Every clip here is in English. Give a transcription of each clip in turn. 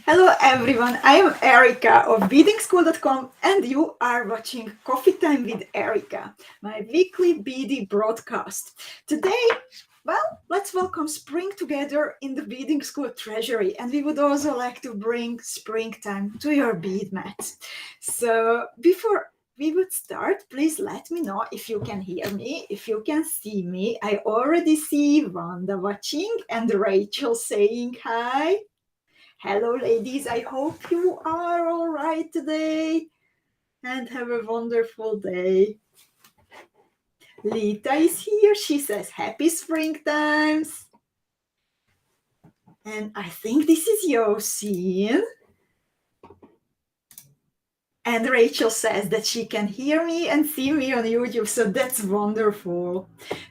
Hello everyone, I am Erika of Beadingschool.com and you are watching Coffee Time with Erika, my weekly beady broadcast. Today, let's welcome spring together in the Beading School Treasury, and we would also like to bring springtime to your bead mats. So before we would start, please let me know if you can hear me, if you can see me. I already see Wanda watching and Rachel saying hi. Hello, ladies. I hope you are all right today and have a wonderful day. Lita is here. She says happy springtimes. And I think this is Yosin. And Rachel says that she can hear me and see me on YouTube, so that's wonderful.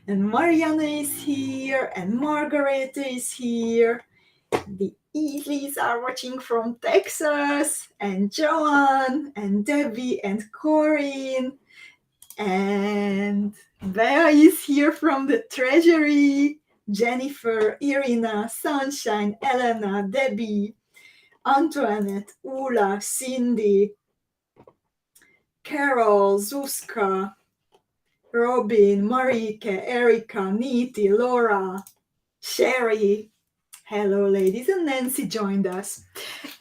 And Mariana is here, and Margaret is here. The Easleys are watching from Texas, and Joanne, and Debbie, and Corinne, and Bea is here from the Treasury. Jennifer, Irina, Sunshine, Elena, Debbie, Antoinette, Ula, Cindy, Carol, Zuzka, Robin, Marike, Erika, Niti, Laura, Sherry. Hello, ladies, and Nancy joined us.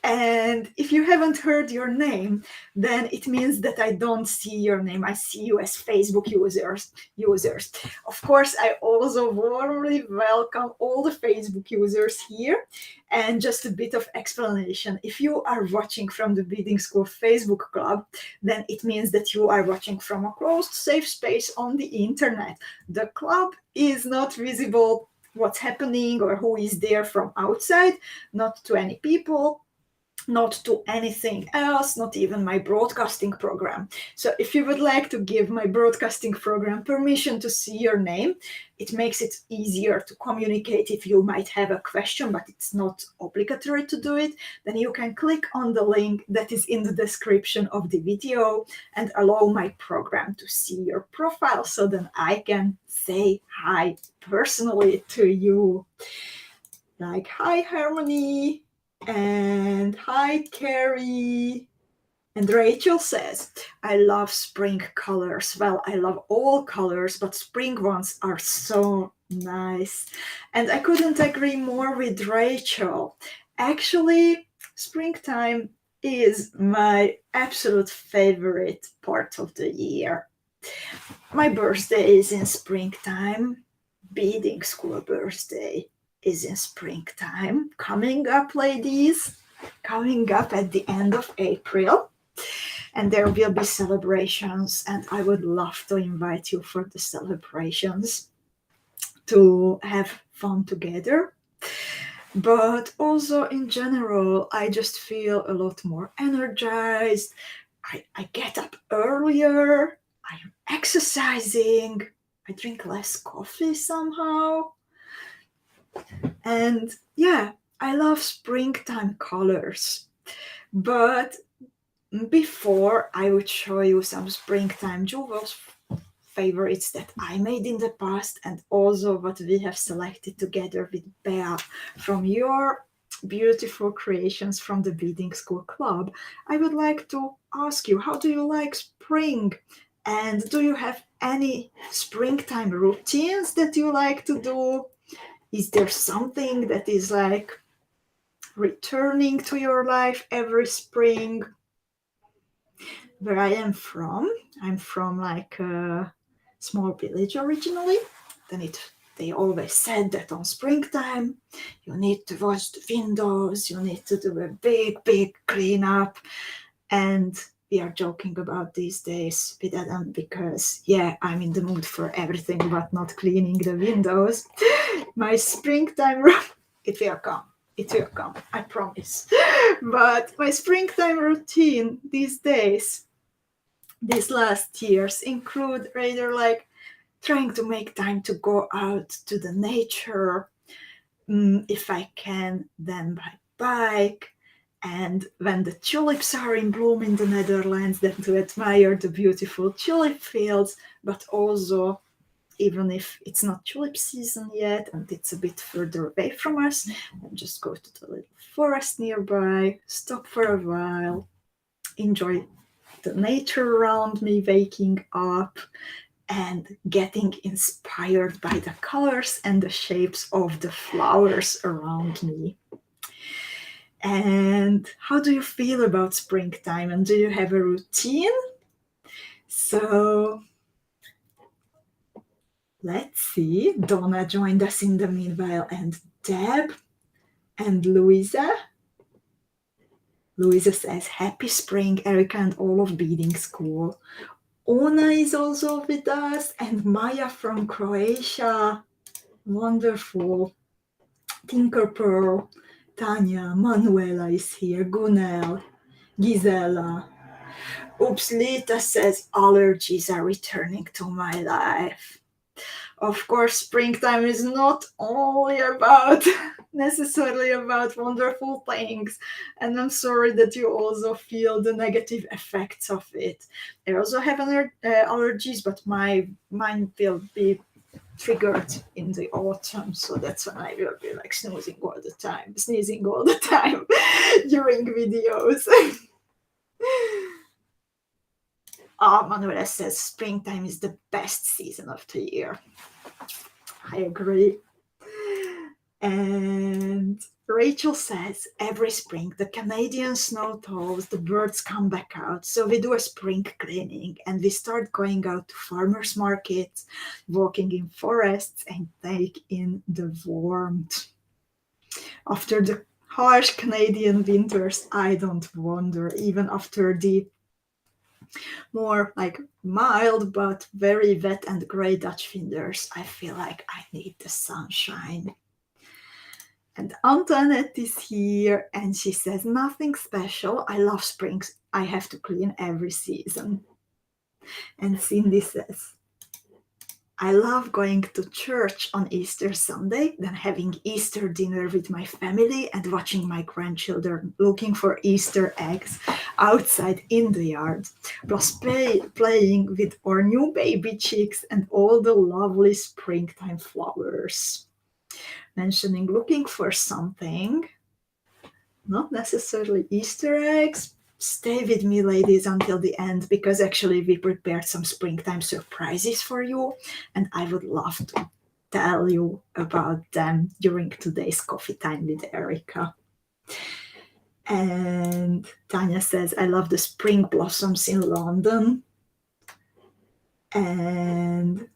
And if you haven't heard your name, then it means that I don't see your name. I see you as Facebook users. Of course, I also warmly welcome all the Facebook users here. And just a bit of explanation. If you are watching from the Beading School Facebook club, then it means that you are watching from a closed, safe space on the internet. The club is not visible what's happening or who is there from outside, not to any people, not to anything else, not even my broadcasting program. So if you would like to give my broadcasting program permission to see your name, it makes it easier to communicate. If you might have a question, but it's not obligatory to do it, then you can click on the link that is in the description of the video and allow my program to see your profile so then I can say hi personally to you. Like, hi, Harmony. And hi, Carrie. And Rachel says, I love spring colors. Well, I love all colors, but spring ones are so nice. And I couldn't agree more with Rachel. Actually, springtime is my absolute favorite part of the year. My birthday is in springtime, Beading School birthday is in springtime. Coming up, ladies, coming up at the end of April. And there will be celebrations, and I would love to invite you for the celebrations to have fun together. But also in general, I just feel a lot more energized. I get up earlier, I'm exercising, I drink less coffee somehow. And yeah, I love springtime colors. But before I would show you some springtime jewels favorites that I made in the past and also what we have selected together with Bea from your beautiful creations from the Beading School Club, I would like to ask you, how do you like spring? And do you have any springtime routines that you like to do? Is there something that is like returning to your life every spring? Where I am from, I'm from like a small village originally. Then they always said that on springtime you need to wash the windows, you need to do a big cleanup. And we are joking about these days with Adam because I'm in the mood for everything but not cleaning the windows. My springtime it will come, I promise. But my springtime routine these days, these last years, include rather like trying to make time to go out to the nature, if I can, then by bike. And when the tulips are in bloom in the Netherlands, then to admire the beautiful tulip fields, but also even if it's not tulip season yet and it's a bit further away from us. And just go to the little forest nearby, stop for a while, enjoy the nature around me, waking up and getting inspired by the colors and the shapes of the flowers around me. And how do you feel about springtime? And do you have a routine? So let's see. Donna joined us in the meanwhile, and Deb and Louisa. Louisa says, happy spring, Erika and all of Beadingschool. Ona is also with us, and Maya from Croatia. Wonderful. Tinker Pearl, Tanya, Manuela is here, Gunel, Gisela. Oops, Lita says allergies are returning to my life. Of course, springtime is not only about necessarily about wonderful things, and I'm sorry that you also feel the negative effects of it. I also have allergies, but mine will be triggered in the autumn, so that's when I will be like sneezing all the time during videos. Manuela says springtime is the best season of the year. I agree. And Rachel says every spring the Canadian snow thaws, the birds come back out, so we do a spring cleaning and we start going out to farmers markets, walking in forests and take in the warmth. After the harsh Canadian winters, I don't wonder, even after the more like mild but very wet and gray Dutch winters, I feel like I need the sunshine. And Antoinette is here and she says, nothing special. I love springs. I have to clean every season. And Cindy says, I love going to church on Easter Sunday, then having Easter dinner with my family and watching my grandchildren looking for Easter eggs outside in the yard, plus playing with our new baby chicks and all the lovely springtime flowers. Mentioning looking for something, not necessarily Easter eggs. Stay with me, ladies, until the end, because actually we prepared some springtime surprises for you, and I would love to tell you about them during today's coffee time with Erika. And Tanya says, I love the spring blossoms in London. And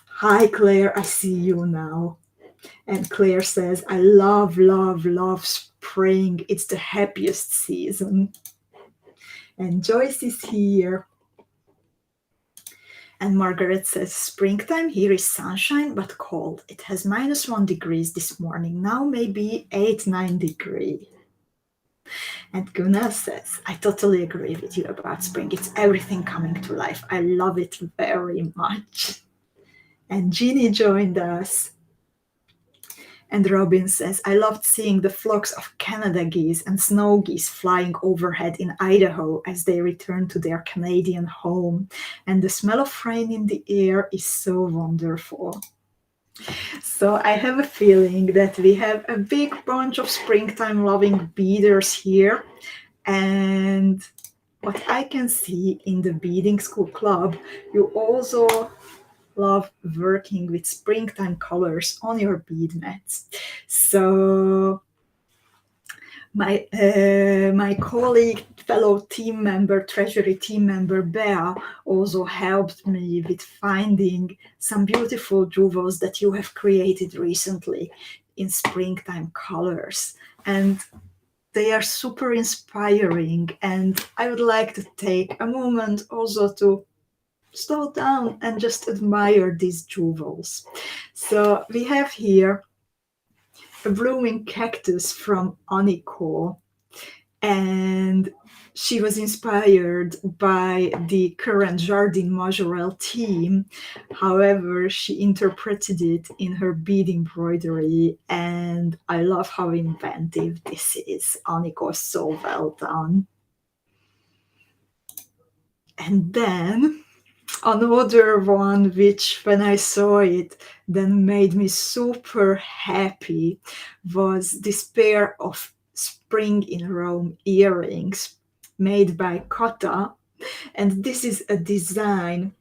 hi, Claire, I see you now. And Claire says, I love, love, love spring. It's the happiest season. And Joyce is here. And Margaret says, springtime here is sunshine, but cold. It has -1 degrees this morning. Now maybe 8-9 degrees. And Gunnar says, I totally agree with you about spring. It's everything coming to life. I love it very much. And Jeannie joined us. And Robin says, I loved seeing the flocks of Canada geese and snow geese flying overhead in Idaho as they return to their Canadian home. And the smell of rain in the air is so wonderful. So I have a feeling that we have a big bunch of springtime loving beaders here. And what I can see in the Beading School Club, you also love working with springtime colors on your bead mats. So my colleague, fellow team member, Treasury team member Bea also helped me with finding some beautiful jewels that you have created recently in springtime colors. And they are super inspiring. And I would like to take a moment also to slow down and just admire these jewels. So we have here a blooming cactus from Aniko, and she was inspired by the current Jardin Majorelle team. However, she interpreted it in her bead embroidery, and I love how inventive this is. Aniko, so well done. And then Another one which, when I saw it, then made me super happy was this pair of spring in Rome earrings made by Cotta. And this is a design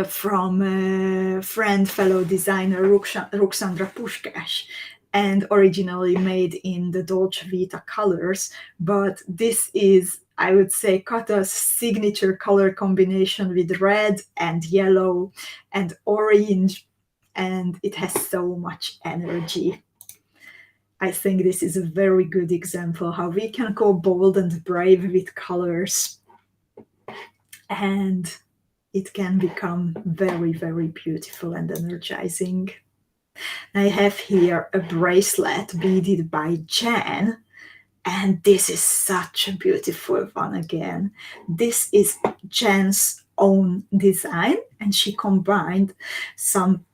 from friend, fellow designer Ruxandra Puskás, and originally made in the Dolce Vita colors. But this is, I would say, Cotta's signature color combination with red and yellow and orange, and it has so much energy. I think this is a very good example how we can go bold and brave with colors, and it can become very, very beautiful and energizing. I have here a bracelet beaded by Jan, and this is such a beautiful one again. This is Jan's own design, and she combined some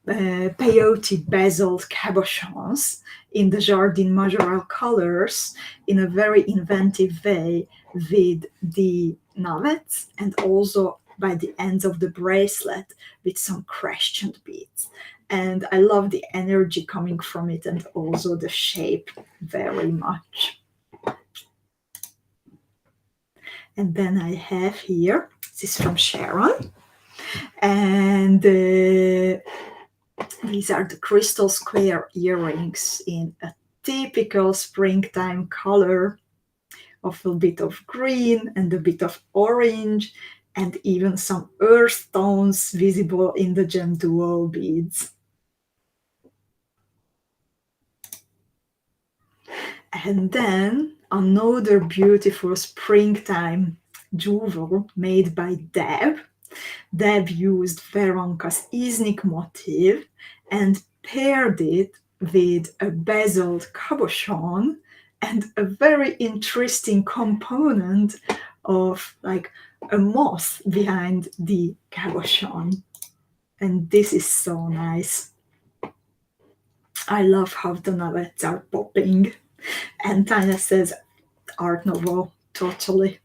peyote bezeled cabochons in the Jardin Majoral colors in a very inventive way with the navets and also by the ends of the bracelet with some crescent beads. And I love the energy coming from it and also the shape very much. And then I have here, this is from Sharon, and these are the crystal square earrings in a typical springtime color of a bit of green and a bit of orange, and even some earth tones visible in the gem duo beads. And then another beautiful springtime jewel made by Deb. Deb used Veronka's Iznik motif and paired it with a bezeled cabochon and a very interesting component of like a moth behind the cabochon. And this is so nice. I love how the navets are popping. And Tanya says Art Nouveau, totally.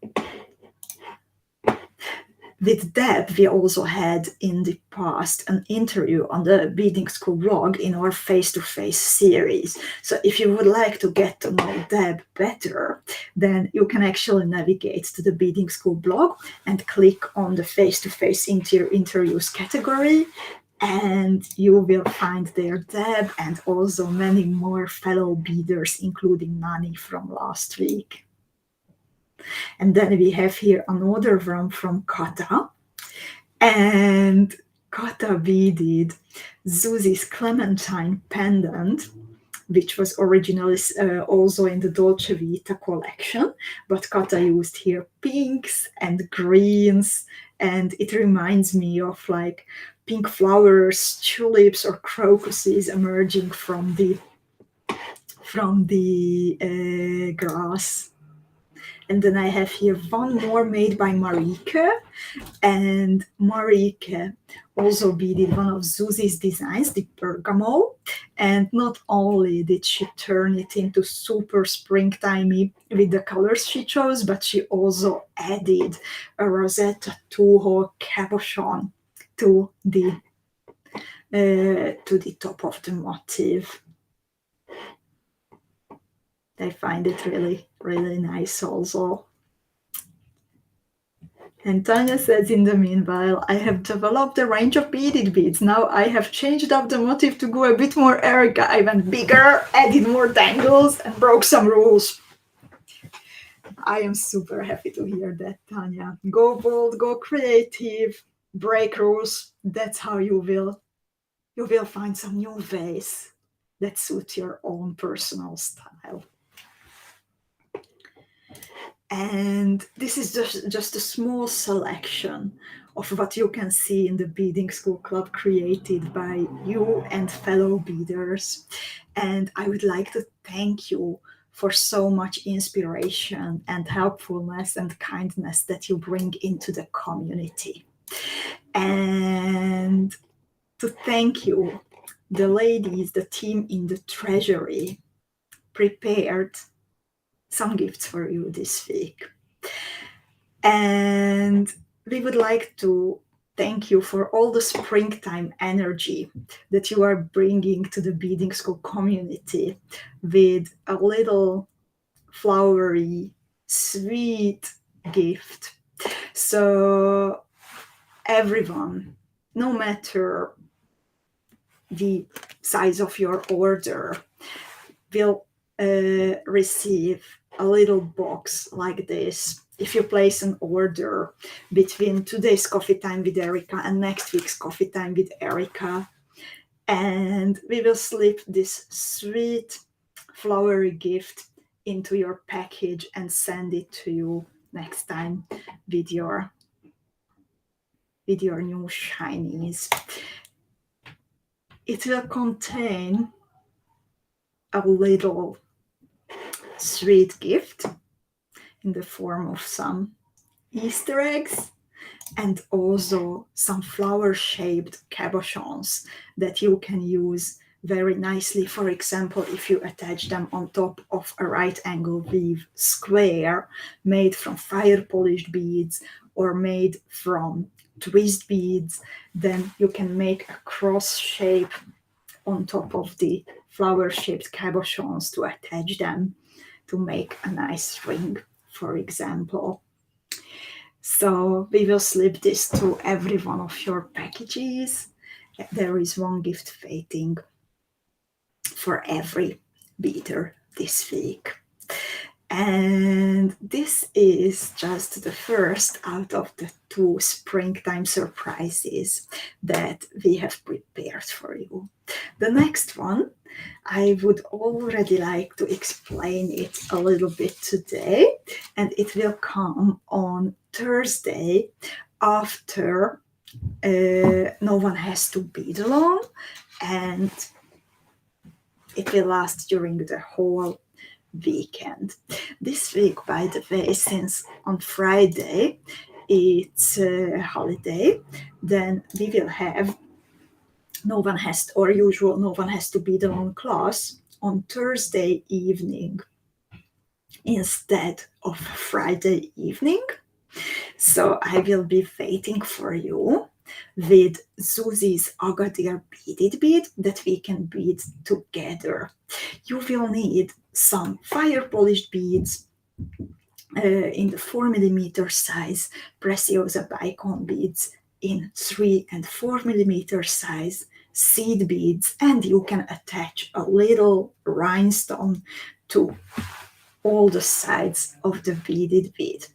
With Deb, we also had in the past an interview on the Beadingschool blog in our face-to-face series. So if you would like to get to know Deb better, then you can actually navigate to the Beadingschool blog and click on the face-to-face interviews category, and you will find there Deb and also many more fellow beaders, including Nani from last week. And then we have here another one from Kata. And Kata beaded Zuzi's Clementine pendant, which was originally also in the Dolce Vita collection. But Kata used here pinks and greens. And it reminds me of like pink flowers, tulips, or crocuses emerging from the grass. And then I have here one more made by Marika. And Marika also beaded one of Zuzi's designs, the bergamot. And not only did she turn it into super springtimey with the colors she chose, but she also added a Rosetta two-hole cabochon to the top of the motif. I find it really, really nice also. And Tanya says, in the meanwhile, I have developed a range of beaded beads. Now I have changed up the motif to go a bit more Erika. I went bigger, added more dangles, and broke some rules. I am super happy to hear that, Tanya. Go bold, go creative, break rules. That's how you will find some new ways that suit your own personal style. And this is just a small selection of what you can see in the Beadingschool Club created by you and fellow beaders. And I would like to thank you for so much inspiration and helpfulness and kindness that you bring into the community. And to thank you, the ladies, the team in the Treasury prepared some gifts for you this week. And we would like to thank you for all the springtime energy that you are bringing to the Beading School community with a little flowery, sweet gift. So everyone, no matter the size of your order, will receive a little box like this if you place an order between today's Coffee Time with Erika and next week's Coffee Time with Erika. And we will slip this sweet flowery gift into your package and send it to you next time with your new shinies. It will contain a little sweet gift in the form of some Easter eggs and also some flower-shaped cabochons that you can use very nicely. For example, if you attach them on top of a right angle weave square made from fire polished beads or made from twist beads, then you can make a cross shape on top of the flower-shaped cabochons to attach them to make a nice ring, for example. So we will slip this to every one of your packages. There is one gift waiting for every beader this week. And this is just the first out of the 2 springtime surprises that we have prepared for you. The next one, I would already like to explain it a little bit today, and it will come on Thursday after No One Has to Bead Along, and it will last during the whole weekend. This week, by the way, since on Friday it's a holiday, then we will have No One Has to Bead Along class on Thursday evening instead of Friday evening. So I will be waiting for you with Susie's Agadir beaded bead that we can bead together. You will need some fire polished beads in the 4mm size, Preciosa bicone beads in 3 and 4mm size, seed beads, and you can attach a little rhinestone to all the sides of the beaded bead.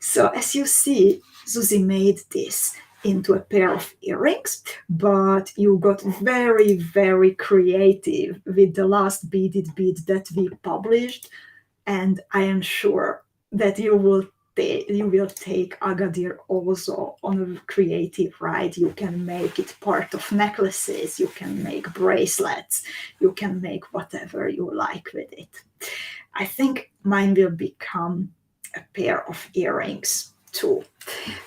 So as you see, Susie made this into a pair of earrings, but you got very, very creative with the last beaded bead that we published, and I am sure that you will take Agadir also on a creative ride. You can make it part of necklaces, you can make bracelets, you can make whatever you like with it. I think mine will become a pair of earrings too.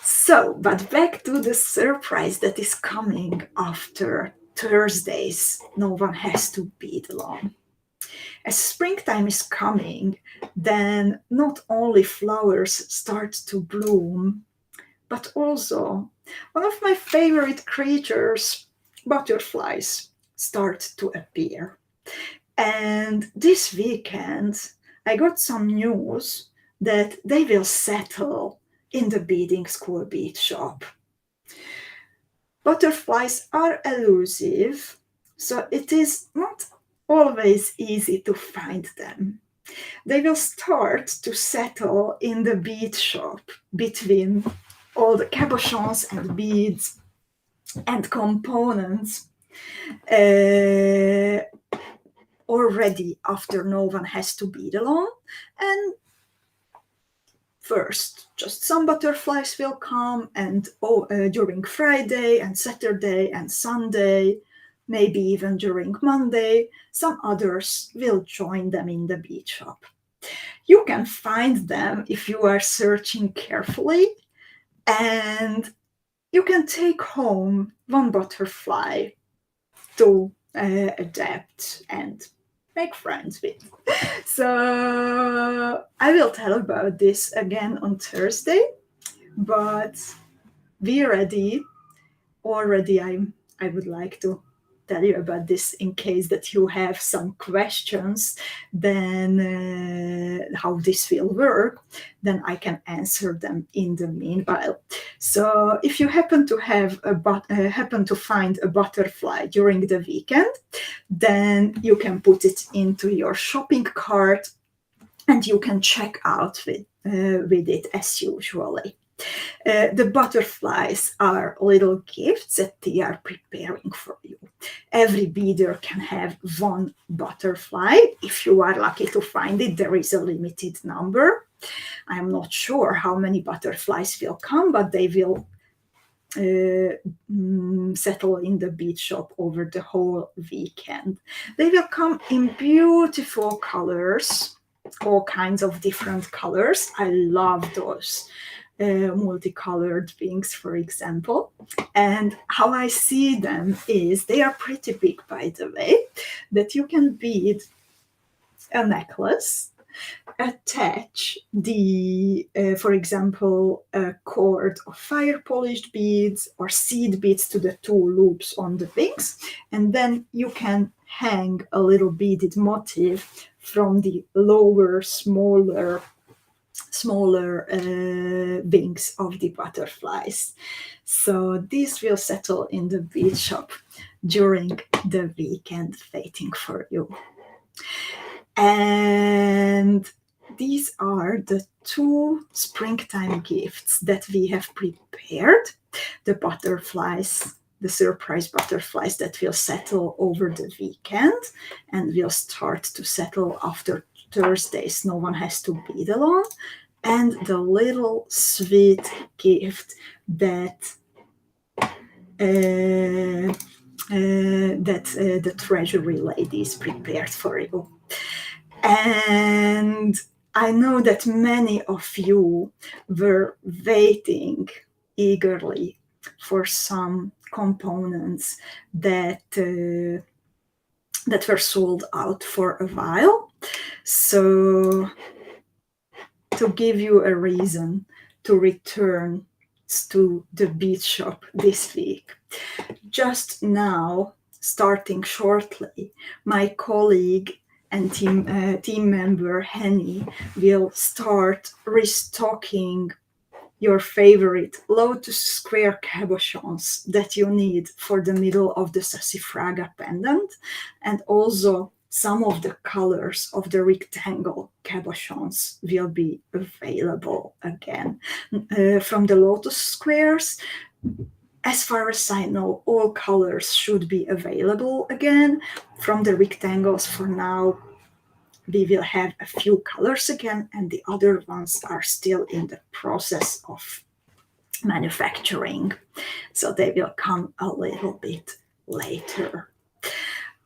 So, but back to the surprise that is coming after Thursdays. No One Has to Bead Along. As springtime is coming, then not only flowers start to bloom, but also one of my favorite creatures, butterflies, start to appear. And this weekend, I got some news that they will settle in the Beading School bead shop. Butterflies are elusive, so it is not always easy to find them. They will start to settle in the bead shop between all the cabochons and beads and components already after No One Has to Bead Along. And first, just some butterflies will come, and during Friday and Saturday and Sunday, maybe even during Monday, some others will join them in the bead shop. You can find them if you are searching carefully, and you can take home one butterfly to adapt and make friends with. So I will tell about this again on Thursday, but we already I would like to tell you about this in case that you have some questions, then how this will work, then I can answer them in the meanwhile. So if you happen to find a butterfly during the weekend, then you can put it into your shopping cart and you can check out with it as usually. The butterflies are little gifts that they are preparing for you. Every beader can have one butterfly. If you are lucky to find it, there is a limited number. I'm not sure how many butterflies will come, but they will settle in the bead shop over the whole weekend. They will come in beautiful colors, all kinds of different colors. I love those multicolored wings, for example. And how I see them is they are pretty big, by the way, that you can bead a necklace, attach the, for example, a cord of fire polished beads or seed beads to the two loops on the wings, and then you can hang a little beaded motif from the lower, smaller wings of the butterflies. So this will settle in the bead shop during the weekend, waiting for you. And these are the two springtime gifts that we have prepared. The butterflies, the surprise butterflies that will settle over the weekend and will start to settle after Thursdays. No one has to bead alone. And the little sweet gift that the Treasury ladies prepared for you. And I know that many of you were waiting eagerly for some components that were sold out for a while. So to give you a reason to return to the bead shop this week, just now, starting shortly, my colleague and team member Henny will start restocking your favorite Lotus Square cabochons that you need for the middle of the Sassafraga pendant, and also some of the colors of the rectangle cabochons will be available again. From the Lotus Squares, as far as I know, all colors should be available again. From the rectangles, for now, we will have a few colors again, and the other ones are still in the process of manufacturing. So they will come a little bit later.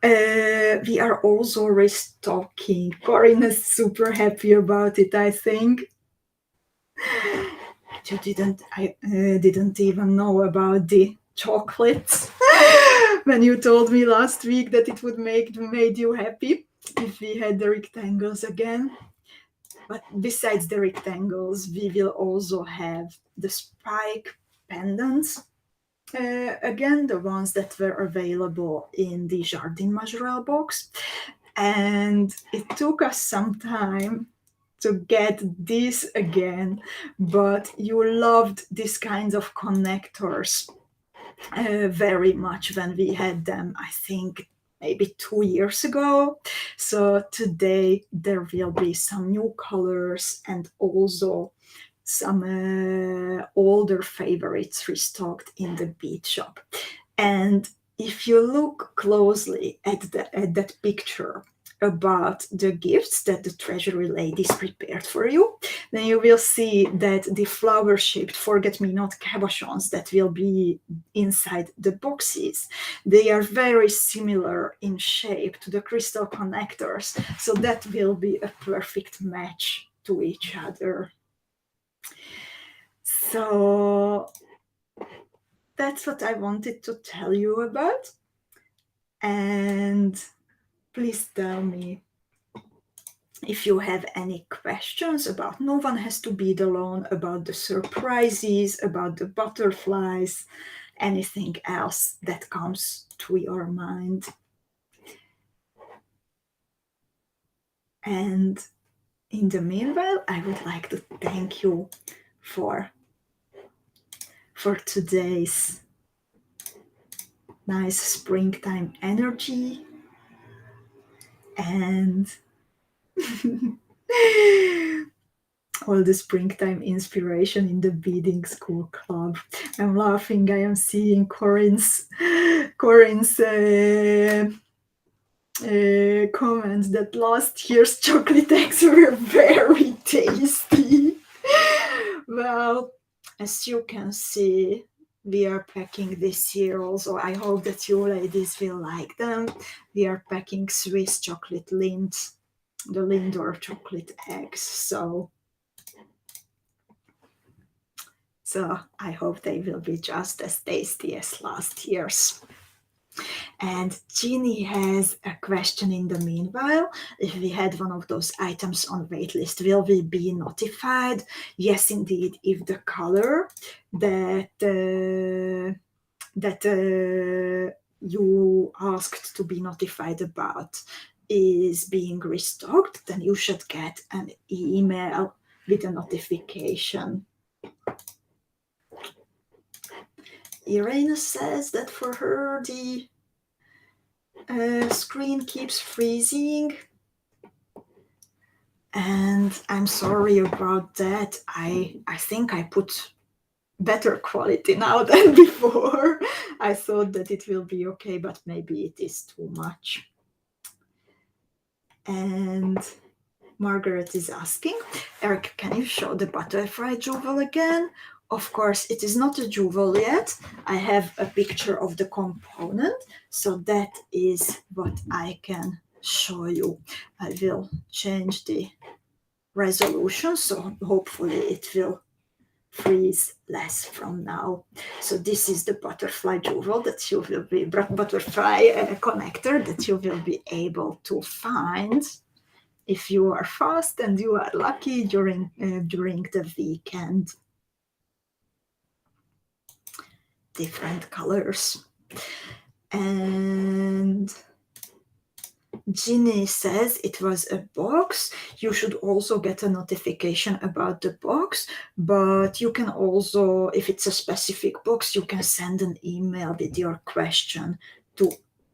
We are also restocking. Corinne is super happy about it, I think. I didn't even know about the chocolates when you told me last week that it would made you happy if we had the rectangles again. But besides the rectangles, we will also have the spike pendants. Again, the ones that were available in the Jardin Majorelle box. And it took us some time to get this again, but you loved these kinds of connectors very much when we had them, I think maybe 2 years ago. So today there will be some new colors and also some older favorites restocked in the bead shop. And if you look closely at that picture about the gifts that the Treasury ladies prepared for you, then you will see that the flower-shaped forget-me-not cabochons that will be inside the boxes, they are very similar in shape to the crystal connectors, so that will be a perfect match to each other. So that's what I wanted to tell you about. And please tell me if you have any questions about No One Has to Bead Alone, about the surprises, about the butterflies, anything else that comes to your mind. And in the meanwhile, I would like to thank you for today's nice springtime energy and all the springtime inspiration in the Beading School Club. I'm laughing. I am seeing Corinne's comments that last year's chocolate eggs were very tasty. Well, as you can see, we are packing this year also. I hope that you ladies will like them. We are packing Swiss chocolate Lindt, the Lindor chocolate eggs. So I hope they will be just as tasty as last year's. And Jeannie has a question in the meanwhile. If we had one of those items on waitlist, will we be notified? Yes, indeed. If the color that you asked to be notified about is being restocked, then you should get an email with a notification. Irena says that for her the screen keeps freezing, and I'm sorry about that. I think I put better quality now than before. I thought that it will be okay, but maybe it is too much. And Margaret is asking, Erika, can you show the butterfly jewel again? Of course, it is not a jewel yet. I have a picture of the component, so that is what I can show you. I will change the resolution, so hopefully it will freeze less from now. So this is the butterfly jewel that you will be, butterfly connector that you will be able to find if you are fast and you are lucky during the weekend. Different colors. And Ginny says it was a box. You should also get a notification about the box, but you can also, if it's a specific box, you can send an email with your question to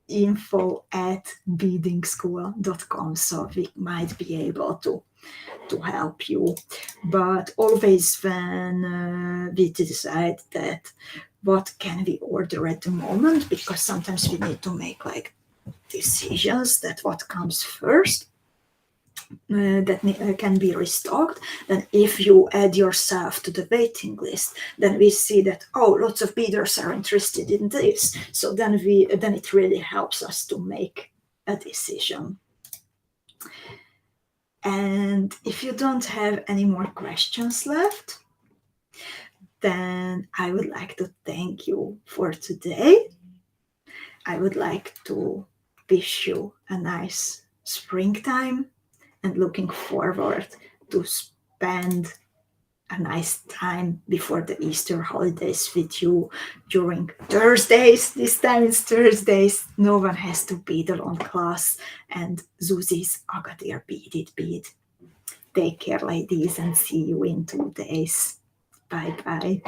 info@beadingschool.com, so we might be able to help you. But always when we decide that what can we order at the moment, because sometimes we need to make like decisions that what comes first, that can be restocked. Then if you add yourself to the waiting list, then we see that, oh, lots of bidders are interested in this, so then it really helps us to make a decision. And if you don't have any more questions left, then I would like to thank you for today. I would like to wish you a nice springtime and looking forward to spend a nice time before the Easter holidays with you during Thursdays. This time it's Thursdays. No One Has to Bead Alone class and Zuzi's Agadir Beaded Bead. Take care, ladies, and see you in 2 days. Bye-bye.